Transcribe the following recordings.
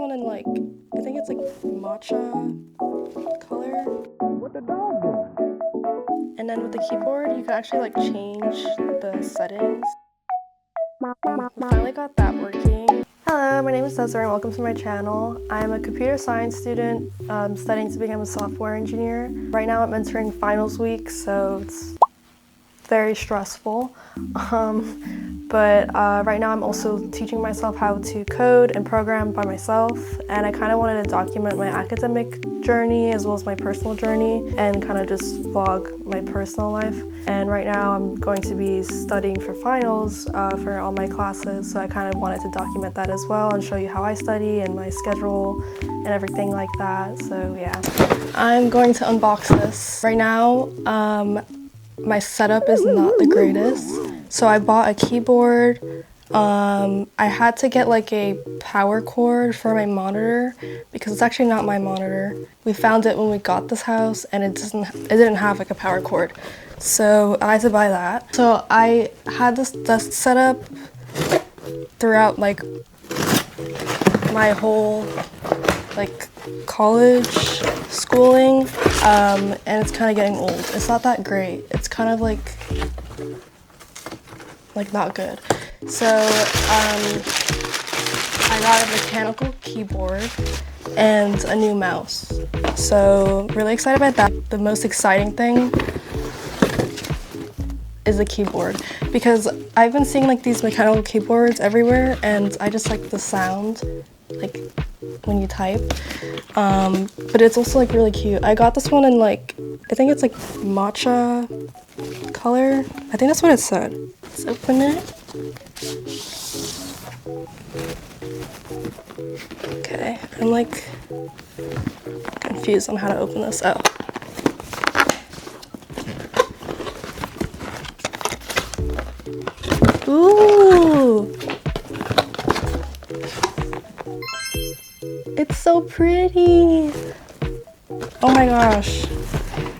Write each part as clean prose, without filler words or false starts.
one in like, I think it's like matcha color. What the dog doing? And then with the keyboard, you can actually like change the settings. We finally got that working. Hello, my name is Desiree and welcome to my channel. I'm a computer science student studying to become a software engineer. Right now I'm entering finals week, so it's very stressful. But right now I'm also teaching myself how to code and program by myself, and I kind of wanted to document my academic journey as well as my personal journey and kind of just vlog my personal life. And right now I'm going to be studying for finals for all my classes, so I kind of wanted to document that as well and show you how I study and my schedule and everything like that. So yeah, I'm going to unbox this. Right now, my setup is not the greatest. So I bought a keyboard. I had to get like a power cord for my monitor because it's actually not my monitor. We found it when we got this house and it didn't have like a power cord. So I had to buy that. So I had this desk set up throughout like my whole like college schooling, and it's kind of getting old. It's not that great. It's kind of like not good. So I got a mechanical keyboard and a new mouse. So really excited about that. The most exciting thing is the keyboard, because I've been seeing like these mechanical keyboards everywhere and I just like the sound like when you type, but it's also like really cute. I got this one in like, I think it's like matcha color. I think that's what it said. Let's open it. Okay, I'm like confused on how to open this. Oh. Ooh! It's so pretty! Oh my gosh.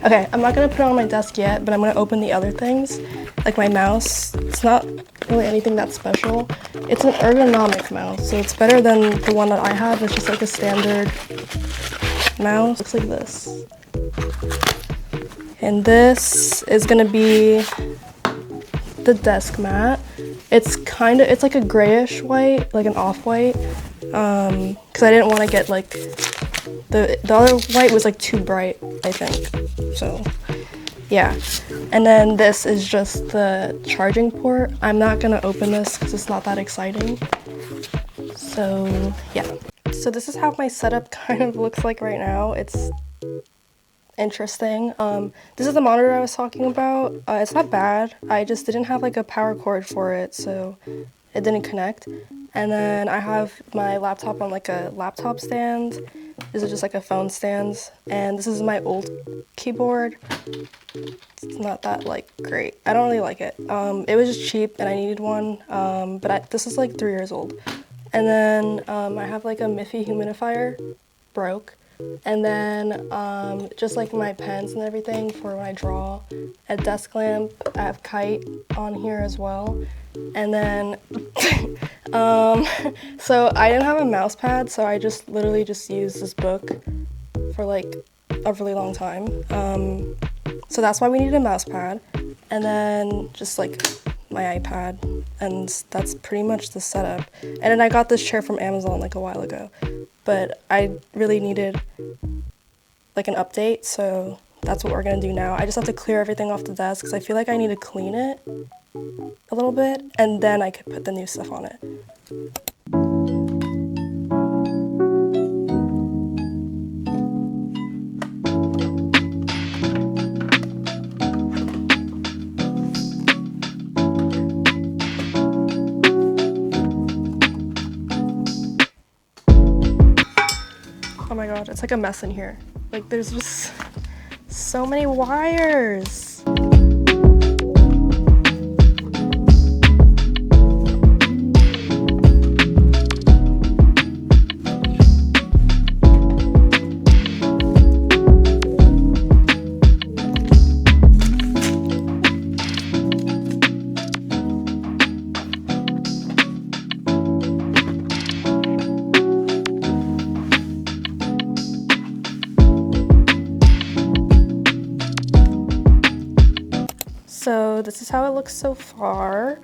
Okay, I'm not gonna put it on my desk yet, but I'm gonna open the other things. Like my mouse. It's not really anything that special. It's an ergonomic mouse, so it's better than the one that I have. It's just like a standard mouse. Looks like this. And this is gonna be the desk mat. It's like a grayish white, like an off-white, because I didn't want to get like, the other white was like too bright, I think, so yeah. And then this is just the charging port. I'm not gonna open this because it's not that exciting, so yeah. So this is how my setup kind of looks like right now. It's interesting. This is the monitor I was talking about. It's not bad. I just didn't have like a power cord for it, so it didn't connect. And then I have my laptop on like a laptop stand. This is just like a phone stand. And this is my old keyboard. It's not that like great. I don't really like it. It was just cheap and I needed one, but this is like 3 years old. And then I have like a Miffy humidifier, broke. And then just like my pens and everything for when I draw, a desk lamp. I have Kite on here as well. And then so I didn't have a mouse pad, so I just literally just used this book for like a really long time. So that's why we needed a mouse pad. And then just like my iPad, and that's pretty much the setup. And then I got this chair from Amazon like a while ago, but I really needed like an update, so that's what we're gonna do now. I just have to clear everything off the desk because I feel like I need to clean it a little bit, and then I could put the new stuff on it. Oh my god, it's like a mess in here. Like there's just so many wires. this is how it looks so far.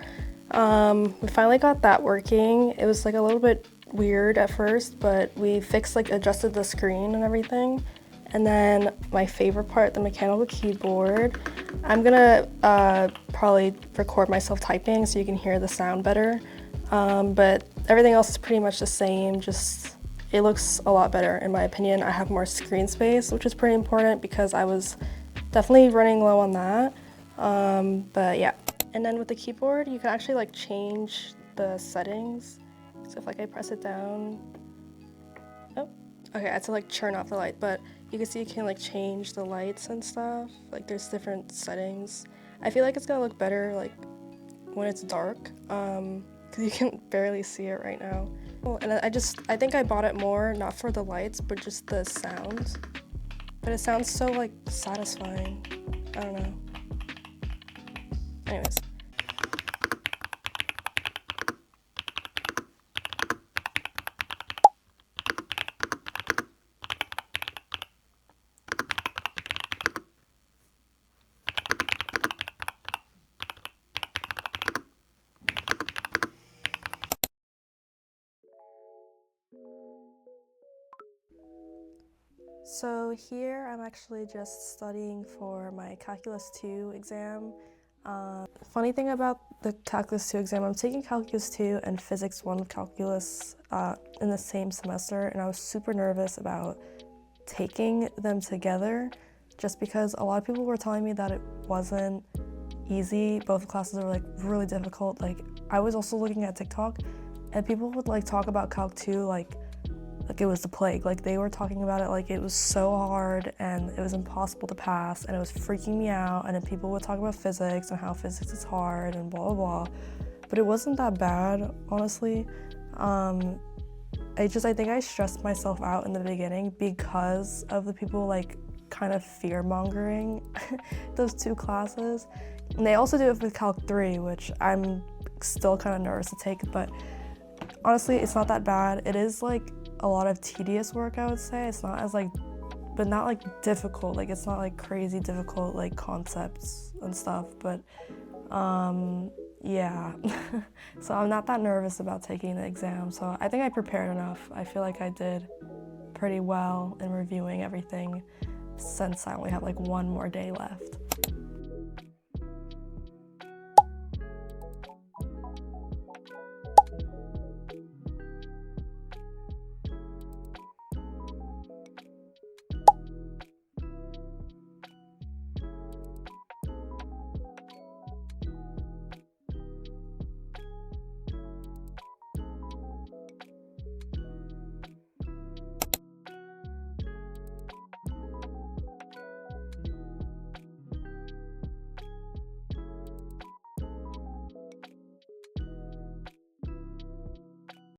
We finally got that working. It was like a little bit weird at first, but we fixed, like, adjusted the screen and everything. And then my favorite part, the mechanical keyboard. I'm gonna probably record myself typing so you can hear the sound better. But everything else is pretty much the same, just it looks a lot better in my opinion. I have more screen space, which is pretty important because I was definitely running low on that. But yeah. And then with the keyboard, you can actually like change the settings. So if like I press it down, oh, okay, I had to like turn off the light, but you can see you can like change the lights and stuff. Like there's different settings. I feel like it's gonna look better like when it's dark, because you can barely see it right now. And I think I bought it more, not for the lights, but just the sounds. But it sounds so like satisfying. I don't know. Anyways. So here I'm actually just studying for my Calculus 2 exam. Funny thing about the Calculus 2 exam, I'm taking Calculus 2 and Physics 1 Calculus in the same semester, and I was super nervous about taking them together just because a lot of people were telling me that it wasn't easy. Both classes were like really difficult. Like I was also looking at TikTok and people would like talk about Calc 2 like it was the plague. Like they were talking about it like it was so hard and it was impossible to pass and it was freaking me out. And then people would talk about physics and how physics is hard and blah, blah, blah. But it wasn't that bad, honestly. I think I stressed myself out in the beginning because of the people like kind of fear-mongering those two classes. And they also do it with Calc 3, which I'm still kind of nervous to take, but honestly, it's not that bad. It is like a lot of tedious work, I would say. It's not as like, but not like difficult. Like it's not like crazy difficult like concepts and stuff, but yeah. So I'm not that nervous about taking the exam. So I think I prepared enough. I feel like I did pretty well in reviewing everything since I only have like one more day left.